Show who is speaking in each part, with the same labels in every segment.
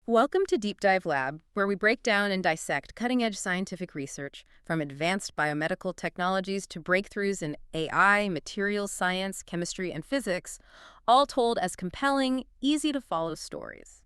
Speaker 1: Welcome to Deep Dive Lab, where we break down and dissect cutting-edge scientific research, from advanced biomedical technologies to breakthroughs in AI, materials science, chemistry, and physics, all told as compelling, easy-to-follow stories.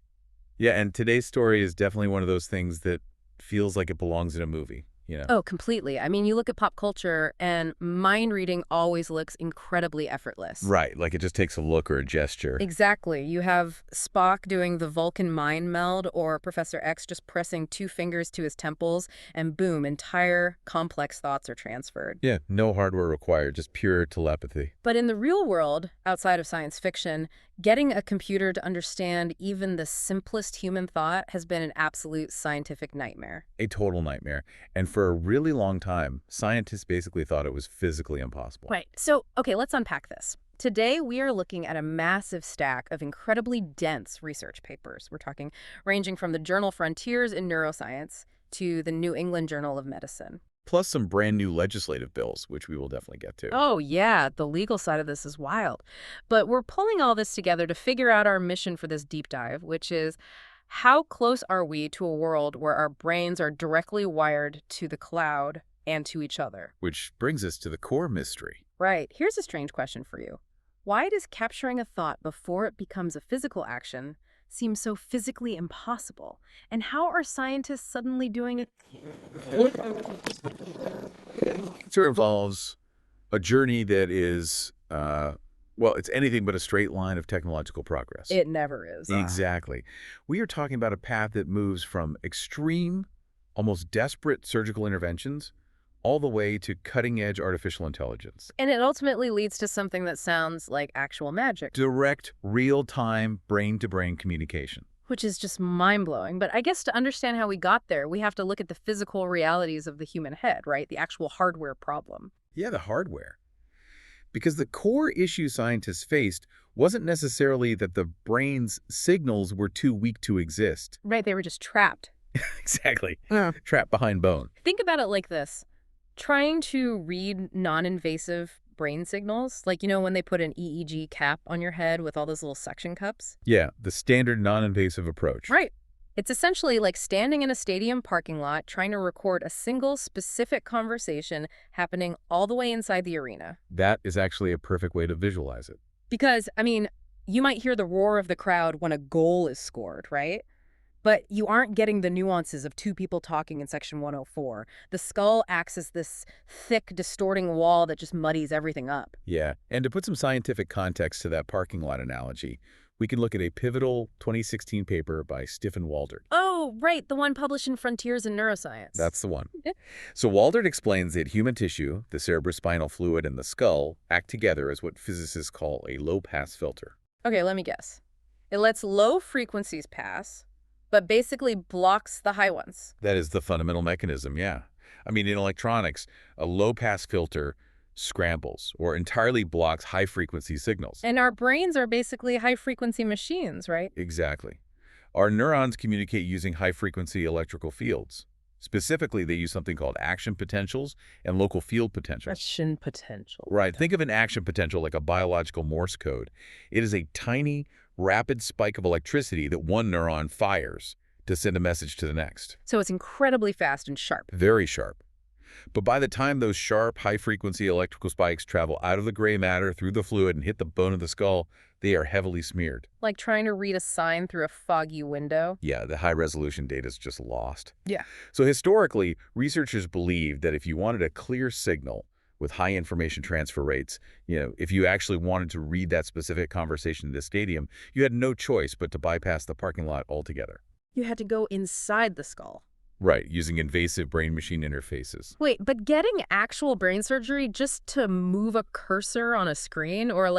Speaker 2: Yeah, and today's story is definitely one of those things that feels like it belongs in a movie, you know?
Speaker 1: Oh, completely. I mean, you look at pop culture, and mind reading always looks incredibly effortless.
Speaker 2: Right, like it just takes a look or a gesture.
Speaker 1: Exactly. You have Spock doing the Vulcan mind meld, or Professor X just pressing two fingers to his temples, and boom, entire complex thoughts are transferred.
Speaker 2: Yeah, no hardware required, just pure telepathy.
Speaker 1: But in the real world, outside of science fiction, getting a computer to understand even the simplest human thought has been an absolute scientific nightmare.
Speaker 2: A total nightmare. And for a really long time, scientists basically thought it was physically impossible.
Speaker 1: Right. So, okay, let's unpack this. Today, we are looking at a massive stack of incredibly dense research papers. We're talking ranging from the journal Frontiers in Neuroscience to the New England Journal of Medicine.
Speaker 2: Plus some brand new legislative bills, which we will definitely get to.
Speaker 1: Oh, yeah, the legal side of this is wild. But we're pulling all this together to figure out our mission for this deep dive, which is how close are we to a world where our brains are directly wired to the cloud and to each other?
Speaker 2: Which brings us to the core mystery.
Speaker 1: Right. Here's a strange question for you. Why does capturing a thought before it becomes a physical action seem so physically impossible? And how are scientists suddenly doing it?
Speaker 2: It involves a journey that is, well, it's anything but a straight line of technological progress.
Speaker 1: It never is.
Speaker 2: Exactly. We are talking about a path that moves from extreme, almost desperate surgical interventions all the way to cutting-edge artificial intelligence.
Speaker 1: And it ultimately leads to something that sounds like actual magic,
Speaker 2: Direct, real-time, brain-to-brain communication.
Speaker 1: which is just mind-blowing. But I guess to understand how we got there, we have to look at the physical realities of the human head, right? The actual hardware problem.
Speaker 2: Yeah, the hardware. Because the core issue scientists faced wasn't necessarily that the brain's signals were too weak to exist.
Speaker 1: Right, they were just trapped.
Speaker 2: Exactly.
Speaker 1: Yeah.
Speaker 2: Trapped behind bone.
Speaker 1: Think about it like this. Trying to read non-invasive brain signals, like, when they put an EEG cap on your head with all those little suction cups?
Speaker 2: Yeah, the standard non-invasive approach.
Speaker 1: Right. It's essentially like standing in a stadium parking lot trying to record a single specific conversation happening all the way inside the arena.
Speaker 2: That is actually a perfect way to visualize it.
Speaker 1: Because, you might hear the roar of the crowd when a goal is scored, right? But you aren't getting the nuances of two people talking in Section 104. The skull acts as this thick, distorting wall that just muddies everything up.
Speaker 2: Yeah, and to put some scientific context to that parking lot analogy, we can look at a pivotal 2016 paper by Stiffen Waldert.
Speaker 1: Oh, right, the one published in Frontiers in Neuroscience.
Speaker 2: That's the one. So Waldert explains that human tissue, the cerebrospinal fluid, and the skull act together as what physicists call a low-pass filter.
Speaker 1: Okay, let me guess. It lets low frequencies pass, but basically blocks the high ones.
Speaker 2: That is the fundamental mechanism, yeah. I mean, in electronics, a low-pass filter scrambles or entirely blocks high-frequency signals.
Speaker 1: And our brains are basically high-frequency machines, right?
Speaker 2: Exactly. Our neurons communicate using high-frequency electrical fields. Specifically, they use something called action potentials and local field potentials.
Speaker 1: Action potential.
Speaker 2: Right. Think of an action potential like a biological Morse code. It is a tiny, rapid spike of electricity that one neuron fires to send a message to the next.
Speaker 1: So it's incredibly fast and sharp.
Speaker 2: Very sharp. But by the time those sharp, high-frequency electrical spikes travel out of the gray matter through the fluid and hit the bone of the skull, they are heavily smeared.
Speaker 1: Like trying to read a sign through a foggy window.
Speaker 2: Yeah, the high-resolution data is just lost.
Speaker 1: Yeah.
Speaker 2: So historically, researchers believed that if you wanted a clear signal with high information transfer rates, if you actually wanted to read that specific conversation in the stadium, you had no choice but to bypass the parking lot altogether.
Speaker 1: You had to go inside the skull.
Speaker 2: Right, using invasive brain-machine interfaces.
Speaker 1: Wait, but getting actual brain surgery just to move a cursor on a screen or,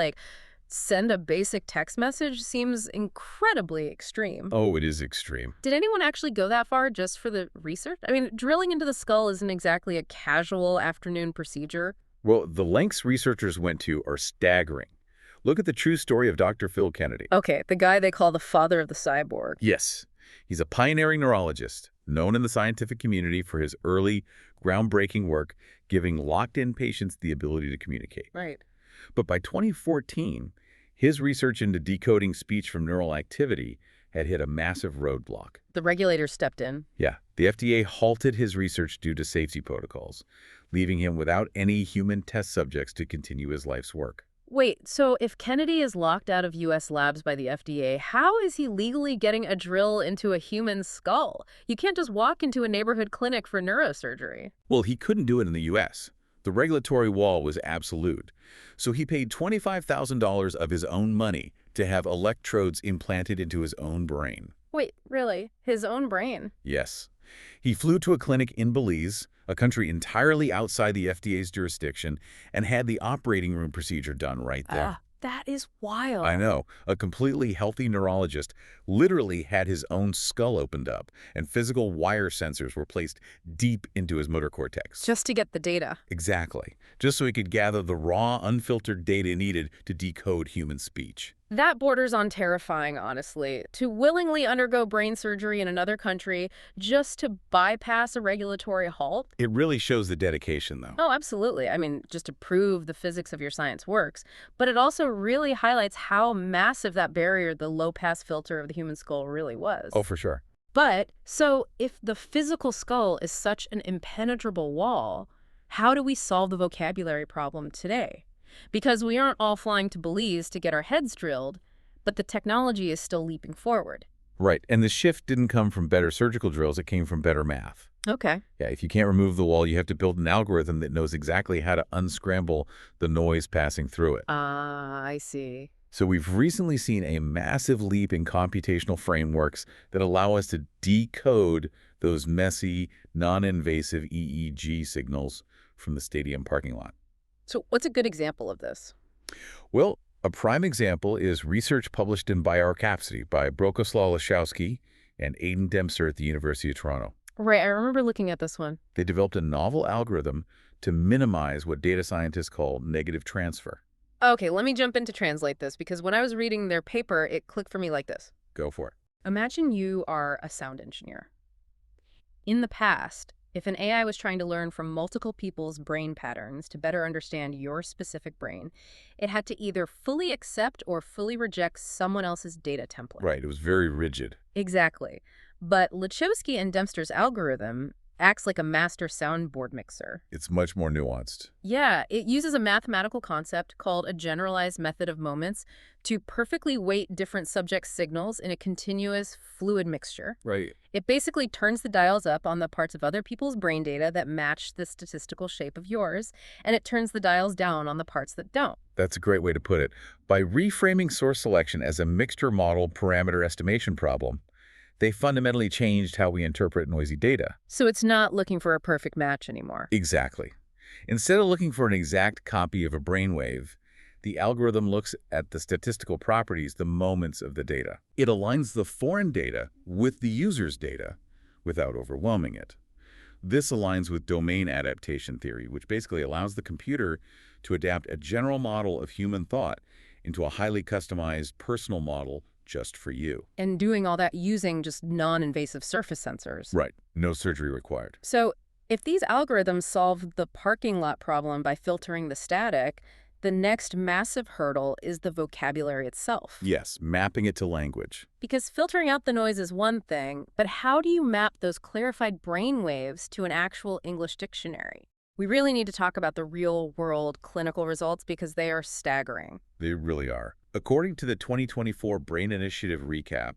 Speaker 1: send a basic text message seems incredibly extreme.
Speaker 2: Oh, it is extreme.
Speaker 1: Did anyone actually go that far just for the research? I mean, drilling into the skull isn't exactly a casual afternoon procedure.
Speaker 2: Well, the lengths researchers went to are staggering. Look at the true story of Dr. Phil Kennedy.
Speaker 1: Okay, the guy they call the father of the cyborg.
Speaker 2: Yes, he's a pioneering neurologist, known in the scientific community for his early, groundbreaking work giving locked-in patients the ability to communicate.
Speaker 1: Right.
Speaker 2: But by 2014, his research into decoding speech from neural activity had hit a massive roadblock.
Speaker 1: The regulators stepped in.
Speaker 2: Yeah, the FDA halted his research due to safety protocols, leaving him without any human test subjects to continue his life's work.
Speaker 1: Wait, so if Kennedy is locked out of U.S. labs by the FDA, how is he legally getting a drill into a human skull? You can't just walk into a neighborhood clinic for neurosurgery.
Speaker 2: Well, he couldn't do it in the U.S. The regulatory wall was absolute, so he paid $25,000 of his own money to have electrodes implanted into his own brain.
Speaker 1: Wait, really? His own brain?
Speaker 2: Yes. He flew to a clinic in Belize, a country entirely outside the FDA's jurisdiction, and had the operating room procedure done right there.
Speaker 1: That is wild.
Speaker 2: I know. A completely healthy neurologist literally had his own skull opened up, and physical wire sensors were placed deep into his motor cortex.
Speaker 1: Just to get the data.
Speaker 2: Exactly. Just so he could gather the raw, unfiltered data needed to decode human speech.
Speaker 1: That borders on terrifying, honestly. To willingly undergo brain surgery in another country just to bypass a regulatory halt?
Speaker 2: It really shows the dedication, though.
Speaker 1: Oh, absolutely. I mean, just to prove the physics of your science works. But it also really highlights how massive that barrier, the low-pass filter of the human skull, really was.
Speaker 2: Oh, for sure.
Speaker 1: But, so if the physical skull is such an impenetrable wall, how do we solve the vocabulary problem today? Because we aren't all flying to Belize to get our heads drilled, but the technology is still leaping forward.
Speaker 2: Right, and the shift didn't come from better surgical drills, it came from better math.
Speaker 1: Okay.
Speaker 2: Yeah, if you can't remove the wall, you have to build an algorithm that knows exactly how to unscramble the noise passing through it.
Speaker 1: I see.
Speaker 2: So we've recently seen a massive leap in computational frameworks that allow us to decode those messy, non-invasive EEG signals from the stadium parking lot.
Speaker 1: So what's a good example of this?
Speaker 2: Well, a prime example is research published in Biorcapacity by Brokoslaw Leszowski and Aidan Dempster at the University of Toronto.
Speaker 1: Right, I remember looking at this one.
Speaker 2: They developed a novel algorithm to minimize what data scientists call negative transfer.
Speaker 1: Okay, let me jump in to translate this, because when I was reading their paper, it clicked for me like this.
Speaker 2: Go for it.
Speaker 1: Imagine you are a sound engineer. In the past, if an AI was trying to learn from multiple people's brain patterns to better understand your specific brain, it had to either fully accept or fully reject someone else's data template.
Speaker 2: Right, it was very rigid.
Speaker 1: Exactly. But Lechowski and Dempster's algorithm acts like a master soundboard mixer.
Speaker 2: It's much more nuanced.
Speaker 1: Yeah, it uses a mathematical concept called a generalized method of moments to perfectly weight different subject signals in a continuous fluid mixture.
Speaker 2: Right.
Speaker 1: It basically turns the dials up on the parts of other people's brain data that match the statistical shape of yours, and it turns the dials down on the parts that don't.
Speaker 2: That's a great way to put it. By reframing source selection as a mixture model parameter estimation problem, they fundamentally changed how we interpret noisy data.
Speaker 1: So it's not looking for a perfect match anymore.
Speaker 2: Exactly. Instead of looking for an exact copy of a brainwave, the algorithm looks at the statistical properties, the moments of the data. It aligns the foreign data with the user's data without overwhelming it. This aligns with domain adaptation theory, which basically allows the computer to adapt a general model of human thought into a highly customized personal model just for you.
Speaker 1: And doing all that using just non-invasive surface sensors.
Speaker 2: Right. No surgery required.
Speaker 1: So if these algorithms solve the parking lot problem by filtering the static, the next massive hurdle is the vocabulary itself.
Speaker 2: Yes, mapping it to language.
Speaker 1: Because filtering out the noise is one thing, but how do you map those clarified brain waves to an actual English dictionary? We really need to talk about the real-world clinical results because they are staggering.
Speaker 2: They really are. According to the 2024 Brain Initiative Recap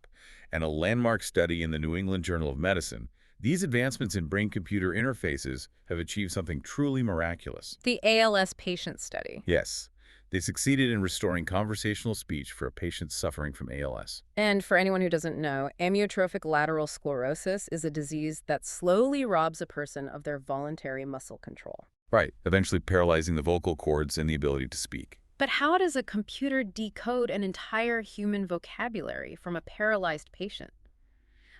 Speaker 2: and a landmark study in the New England Journal of Medicine, these advancements in brain-computer interfaces have achieved something truly miraculous.
Speaker 1: The ALS patient study.
Speaker 2: Yes, they succeeded in restoring conversational speech for a patient suffering from ALS.
Speaker 1: And for anyone who doesn't know, amyotrophic lateral sclerosis is a disease that slowly robs a person of their voluntary muscle control.
Speaker 2: Right, eventually paralyzing the vocal cords and the ability to speak.
Speaker 1: But how does a computer decode an entire human vocabulary from a paralyzed patient?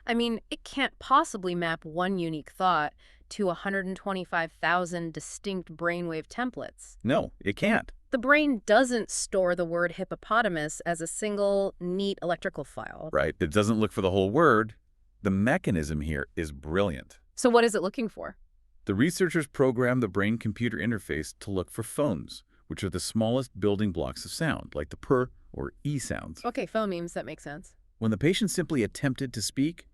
Speaker 1: I mean, it can't possibly map one unique thought to 125,000 distinct brainwave templates.
Speaker 2: No, it can't.
Speaker 1: The brain doesn't store the word hippopotamus as a single, neat electrical file.
Speaker 2: Right, it doesn't look for the whole word. The mechanism here is brilliant.
Speaker 1: So what is it looking for?
Speaker 2: The researchers programmed the brain-computer interface to look for phones, which are the smallest building blocks of sound, like the p or e sounds.
Speaker 1: Okay, phonemes, that makes sense.
Speaker 2: When the patient simply attempted to speak,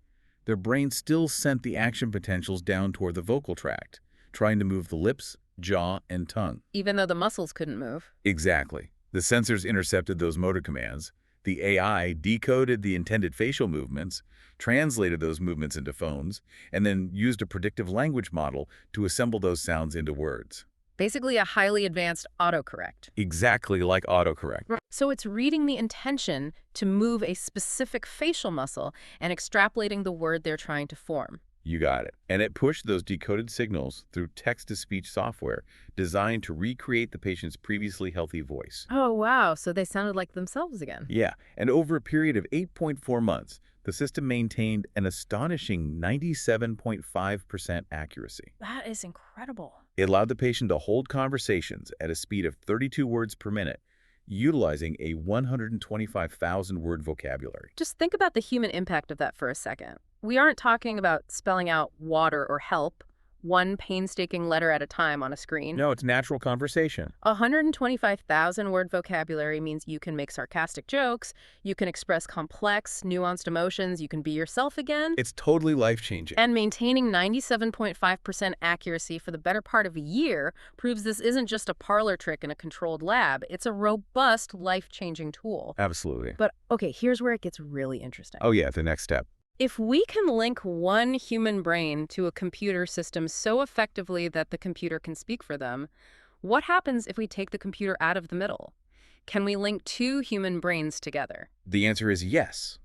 Speaker 2: their brain still sent the action potentials down toward the vocal tract, trying to move the lips, jaw, and tongue.
Speaker 1: Even though the muscles couldn't move.
Speaker 2: Exactly. The sensors intercepted those motor commands. The AI decoded the intended facial movements, translated those movements into phones, and then used a predictive language model to assemble those sounds into words.
Speaker 1: Basically a highly advanced autocorrect.
Speaker 2: Exactly like autocorrect.
Speaker 1: So it's reading the intention to move a specific facial muscle and extrapolating the word they're trying to form.
Speaker 2: You got it. And it pushed those decoded signals through text-to-speech software designed to recreate the patient's previously healthy voice.
Speaker 1: Oh, wow. So they sounded like themselves again.
Speaker 2: Yeah, and over a period of 8.4 months, the system maintained an astonishing 97.5% accuracy.
Speaker 1: That is incredible.
Speaker 2: It allowed the patient to hold conversations at a speed of 32 words per minute, utilizing a 125,000-word vocabulary.
Speaker 1: Just think about the human impact of that for a second. We aren't talking about spelling out water or help, one painstaking letter at a time on a screen.
Speaker 2: No, it's natural conversation.
Speaker 1: 125,000-word vocabulary means you can make sarcastic jokes, you can express complex, nuanced emotions, you can be yourself again.
Speaker 2: It's totally life-changing.
Speaker 1: And maintaining 97.5% accuracy for the better part of a year proves this isn't just a parlor trick in a controlled lab. It's a robust, life-changing tool.
Speaker 2: Absolutely.
Speaker 1: But, okay, here's where it gets really interesting.
Speaker 2: Oh yeah, the next step.
Speaker 1: If we can link one human brain to a computer system so effectively that the computer can speak for them, what happens if we take the computer out of the middle? Can we link two human brains together?
Speaker 2: The answer is yes.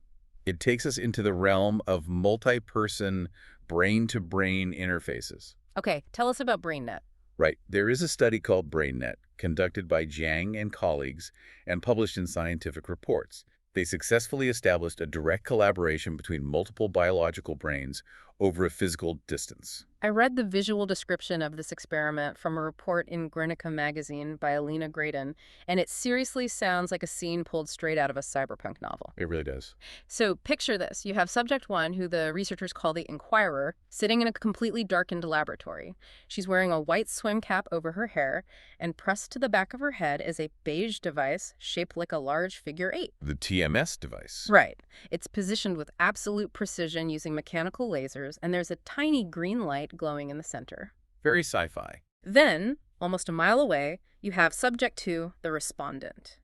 Speaker 2: It takes us into the realm of multi-person brain-to-brain interfaces.
Speaker 1: Okay, tell us about BrainNet.
Speaker 2: Right. There is a study called BrainNet, conducted by Jiang and colleagues and published in scientific reports. They successfully established a direct collaboration between multiple biological brains over a physical distance.
Speaker 1: I read the visual description of this experiment from a report in Guernica magazine by Alina Graydon, and it seriously sounds like a scene pulled straight out of a cyberpunk novel.
Speaker 2: It really does.
Speaker 1: So picture this. You have subject one, who the researchers call the Inquirer, sitting in a completely darkened laboratory. She's wearing a white swim cap over her hair, and pressed to the back of her head is a beige device shaped like a large figure 8.
Speaker 2: The TMS device.
Speaker 1: Right. It's positioned with absolute precision using mechanical lasers, and there's a tiny green light glowing in the center.
Speaker 2: Very sci-fi.
Speaker 1: Then, almost a mile away, you have subject 2, the respondent.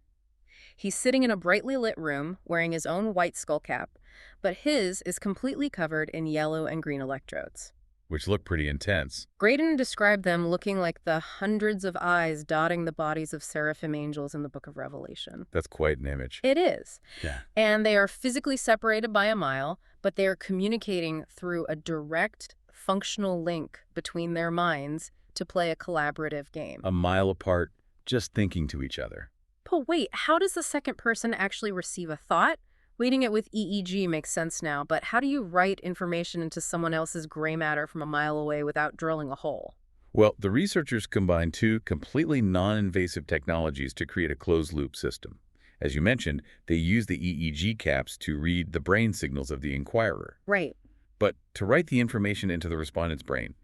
Speaker 1: He's sitting in a brightly lit room wearing his own white skull cap, but his is completely covered in yellow and green electrodes.
Speaker 2: Which look pretty intense.
Speaker 1: Graydon described them looking like the hundreds of eyes dotting the bodies of seraphim angels in the Book of Revelation.
Speaker 2: That's quite an image.
Speaker 1: It is.
Speaker 2: Yeah.
Speaker 1: And they are physically separated by a mile, but they are communicating through a direct, functional link between their minds to play a collaborative game.
Speaker 2: A mile apart, just thinking to each other.
Speaker 1: But wait, how does the second person actually receive a thought? Reading it with EEG makes sense now, but how do you write information into someone else's gray matter from a mile away without drilling a hole?
Speaker 2: Well, the researchers combined two completely non-invasive technologies to create a closed-loop system. As you mentioned, they used the EEG caps to read the brain signals of the Inquirer.
Speaker 1: Right.
Speaker 2: But to write the information into the respondent's brain,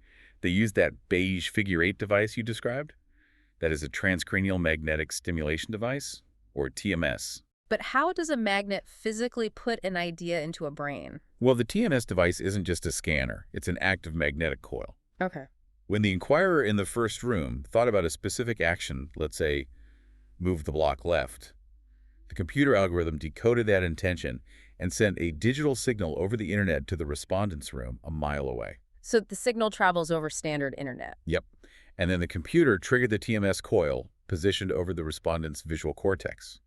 Speaker 2: they used that beige figure 8 device you described. That is a transcranial magnetic stimulation device, or TMS.
Speaker 1: But how does a magnet physically put an idea into a brain?
Speaker 2: Well, the TMS device isn't just a scanner. It's an active magnetic coil.
Speaker 1: Okay.
Speaker 2: When the Inquirer in the first room thought about a specific action, let's say, move the block left, the computer algorithm decoded that intention and sent a digital signal over the internet to the respondent's room a mile away.
Speaker 1: So the signal travels over standard internet.
Speaker 2: Yep. And then the computer triggered the TMS coil positioned over the respondent's visual cortex.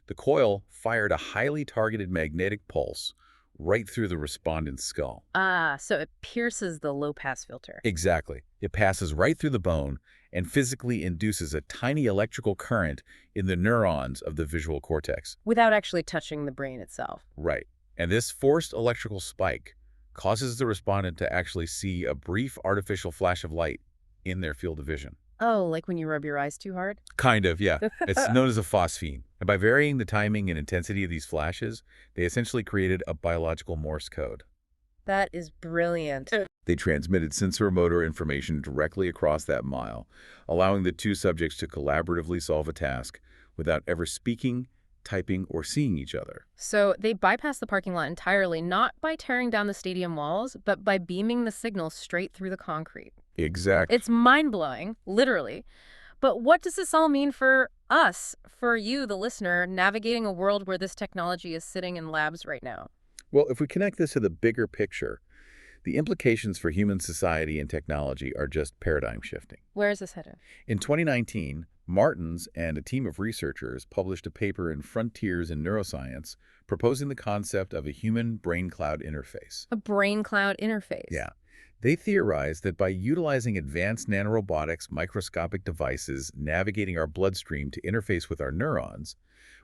Speaker 2: The coil fired a highly targeted magnetic pulse right through the respondent's skull.
Speaker 1: Ah, so it pierces the low-pass filter.
Speaker 2: Exactly. It passes right through the bone and physically induces a tiny electrical current in the neurons of the visual cortex.
Speaker 1: Without actually touching the brain itself.
Speaker 2: Right. And this forced electrical spike causes the respondent to actually see a brief artificial flash of light in their field of vision.
Speaker 1: Oh, like when you rub your eyes too hard?
Speaker 2: Kind of, yeah. It's known as a phosphene. And by varying the timing and intensity of these flashes, they essentially created a biological Morse code.
Speaker 1: That is brilliant.
Speaker 2: They transmitted sensor-motor information directly across that mile, allowing the two subjects to collaboratively solve a task without ever speaking, typing, or seeing each other.
Speaker 1: So they bypass the parking lot entirely, not by tearing down the stadium walls, but by beaming the signal straight through the concrete.
Speaker 2: Exactly.
Speaker 1: It's mind-blowing, literally. But what does this all mean for us, for you, the listener, navigating a world where this technology is sitting in labs right now?
Speaker 2: Well, if we connect this to the bigger picture, the implications for human society and technology are just paradigm shifting.
Speaker 1: Where is this headed?
Speaker 2: In 2019, Martins and a team of researchers published a paper in Frontiers in Neuroscience proposing the concept of a human-brain-cloud interface.
Speaker 1: A brain-cloud interface.
Speaker 2: Yeah. They theorized that by utilizing advanced nanorobotics microscopic devices navigating our bloodstream to interface with our neurons,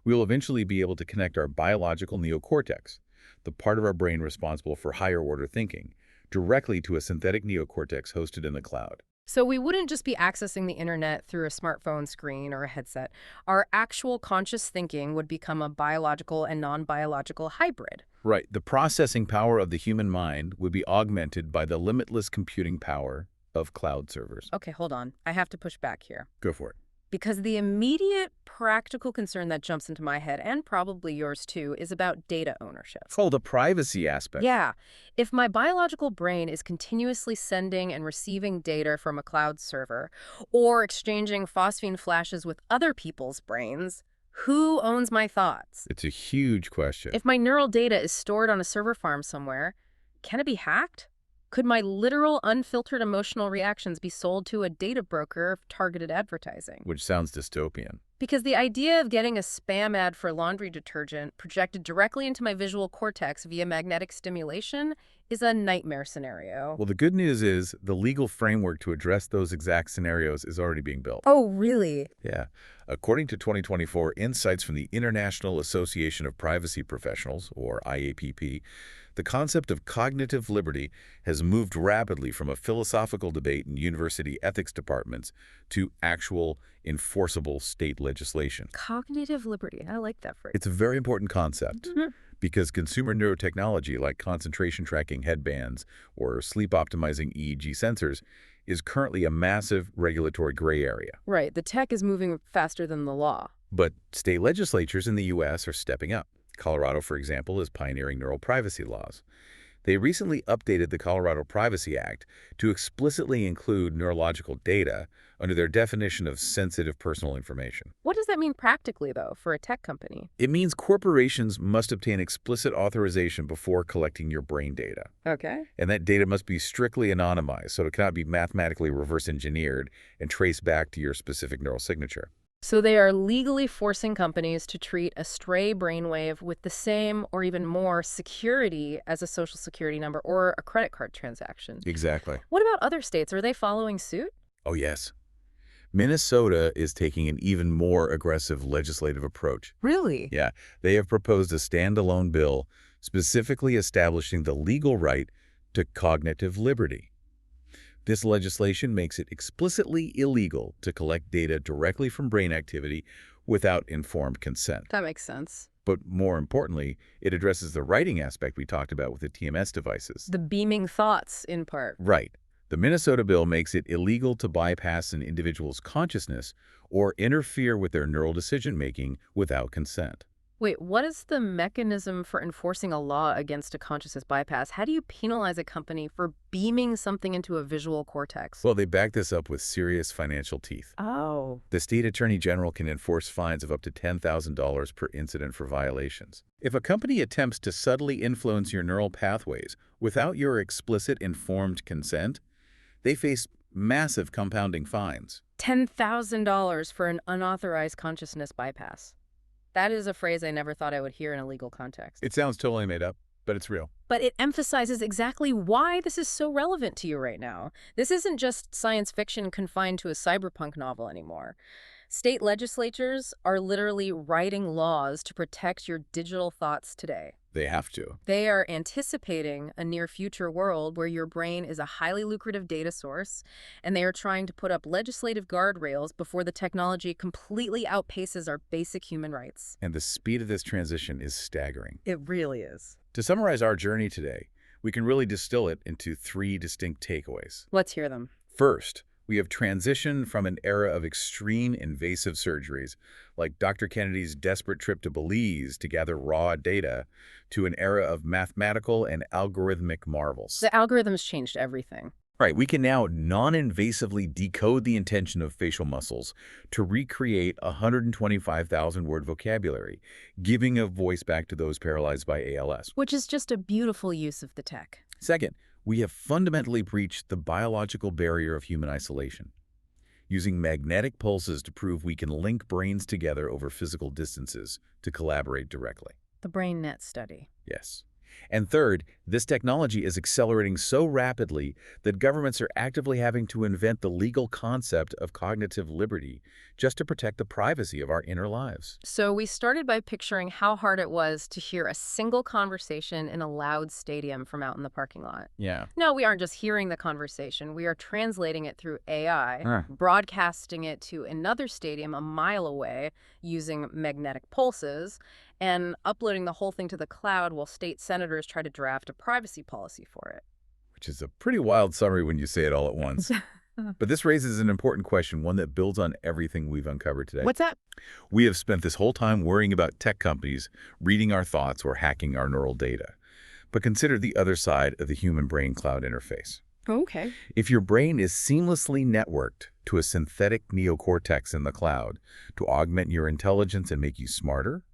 Speaker 2: we will eventually be able to connect our biological neocortex, the part of our brain responsible for higher-order thinking, directly to a synthetic neocortex hosted in the cloud.
Speaker 1: So we wouldn't just be accessing the internet through a smartphone screen or a headset. Our actual conscious thinking would become a biological and non-biological hybrid.
Speaker 2: Right. The processing power of the human mind would be augmented by the limitless computing power of cloud servers.
Speaker 1: Okay, hold on. I have to push back here.
Speaker 2: Go for it.
Speaker 1: Because the immediate practical concern that jumps into my head, and probably yours too, is about data ownership.
Speaker 2: Oh, the privacy aspect.
Speaker 1: Yeah. If my biological brain is continuously sending and receiving data from a cloud server, or exchanging phosphine flashes with other people's brains, who owns my thoughts?
Speaker 2: It's a huge question.
Speaker 1: If my neural data is stored on a server farm somewhere, can it be hacked? Could my literal, unfiltered emotional reactions be sold to a data broker of targeted advertising?
Speaker 2: Which sounds dystopian.
Speaker 1: Because the idea of getting a spam ad for laundry detergent projected directly into my visual cortex via magnetic stimulation is a nightmare scenario.
Speaker 2: Well, the good news is the legal framework to address those exact scenarios is already being built.
Speaker 1: Oh, really?
Speaker 2: Yeah. According to 2024 insights from the International Association of Privacy Professionals, or IAPP, the concept of cognitive liberty has moved rapidly from a philosophical debate in university ethics departments to actual enforceable state legislation.
Speaker 1: Cognitive liberty. I like that phrase.
Speaker 2: It's a very important concept because consumer neurotechnology like concentration tracking headbands or sleep-optimizing EEG sensors is currently a massive regulatory gray area.
Speaker 1: Right. The tech is moving faster than the law.
Speaker 2: But state legislatures in the U.S. are stepping up. Colorado, for example, is pioneering neural privacy laws. They recently updated the Colorado Privacy Act to explicitly include neurological data under their definition of sensitive personal information.
Speaker 1: What does that mean practically, though, for a tech company?
Speaker 2: It means corporations must obtain explicit authorization before collecting your brain data.
Speaker 1: Okay.
Speaker 2: And that data must be strictly anonymized, so it cannot be mathematically reverse engineered and traced back to your specific neural signature.
Speaker 1: So they are legally forcing companies to treat a stray brainwave with the same or even more security as a social security number or a credit card transaction.
Speaker 2: Exactly.
Speaker 1: What about other states? Are they following suit?
Speaker 2: Oh, yes. Minnesota is taking an even more aggressive legislative approach.
Speaker 1: Really?
Speaker 2: Yeah, they have proposed a standalone bill specifically establishing the legal right to cognitive liberty. This legislation makes it explicitly illegal to collect data directly from brain activity without informed consent.
Speaker 1: That makes sense.
Speaker 2: But more importantly, it addresses the writing aspect we talked about with the TMS devices.
Speaker 1: The beaming thoughts, in part.
Speaker 2: Right. The Minnesota bill makes it illegal to bypass an individual's consciousness or interfere with their neural decision-making without consent.
Speaker 1: Wait, what is the mechanism for enforcing a law against a consciousness bypass? How do you penalize a company for beaming something into a visual cortex?
Speaker 2: Well, they back this up with serious financial teeth.
Speaker 1: Oh.
Speaker 2: The state attorney general can enforce fines of up to $10,000 per incident for violations. If a company attempts to subtly influence your neural pathways without your explicit informed consent, they face massive compounding fines.
Speaker 1: $10,000 for an unauthorized consciousness bypass. That is a phrase I never thought I would hear in a legal context.
Speaker 2: It sounds totally made up, but it's real.
Speaker 1: But it emphasizes exactly why this is so relevant to you right now. This isn't just science fiction confined to a cyberpunk novel anymore. State legislatures are literally writing laws to protect your digital thoughts today.
Speaker 2: They have to.
Speaker 1: They are anticipating a near-future world where your brain is a highly lucrative data source, and they are trying to put up legislative guardrails before the technology completely outpaces our basic human rights.
Speaker 2: And the speed of this transition is staggering.
Speaker 1: It really is.
Speaker 2: To summarize our journey today, we can really distill it into 3 distinct takeaways.
Speaker 1: Let's hear them.
Speaker 2: First, We have transitioned from an era of extreme invasive surgeries, like Dr. Kennedy's desperate trip to Belize to gather raw data, to an era of mathematical and algorithmic marvels.
Speaker 1: The algorithms changed everything.
Speaker 2: Right, we can now non-invasively decode the intention of facial muscles to recreate a 125,000-word vocabulary, giving a voice back to those paralyzed by ALS.
Speaker 1: Which is just a beautiful use of the tech.
Speaker 2: Second, we have fundamentally breached the biological barrier of human isolation, using magnetic pulses to prove we can link brains together over physical distances to collaborate directly.
Speaker 1: The brain net study.
Speaker 2: Yes. And third, this technology is accelerating so rapidly that governments are actively having to invent the legal concept of cognitive liberty just to protect the privacy of our inner lives.
Speaker 1: So we started by picturing how hard it was to hear a single conversation in a loud stadium from out in the parking lot.
Speaker 2: Yeah.
Speaker 1: No, we aren't just hearing the conversation. We are translating it through AI,
Speaker 2: Huh.
Speaker 1: broadcasting it to another stadium a mile away using magnetic pulses, and uploading the whole thing to the cloud while state senators try to draft a privacy policy for it.
Speaker 2: Which is a pretty wild summary when you say it all at once. But this raises an important question, one that builds on everything we've uncovered today.
Speaker 1: What's that?
Speaker 2: We have spent this whole time worrying about tech companies reading our thoughts or hacking our neural data. But consider the other side of the human-brain cloud interface.
Speaker 1: Okay.
Speaker 2: If your brain is seamlessly networked to a synthetic neocortex in the cloud to augment your intelligence and make you smarter,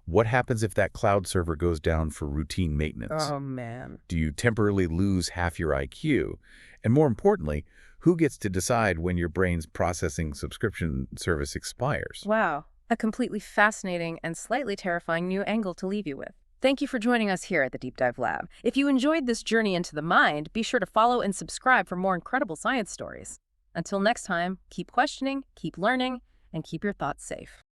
Speaker 2: what happens if that cloud server goes down for routine maintenance?
Speaker 1: Oh, man.
Speaker 2: Do you temporarily lose half your IQ? And more importantly, who gets to decide when your brain's processing subscription service expires?
Speaker 1: Wow. A completely fascinating and slightly terrifying new angle to leave you with. Thank you for joining us here at the Deep Dive Lab. If you enjoyed this journey into the mind, be sure to follow and subscribe for more incredible science stories. Until next time, keep questioning, keep learning, and keep your thoughts safe.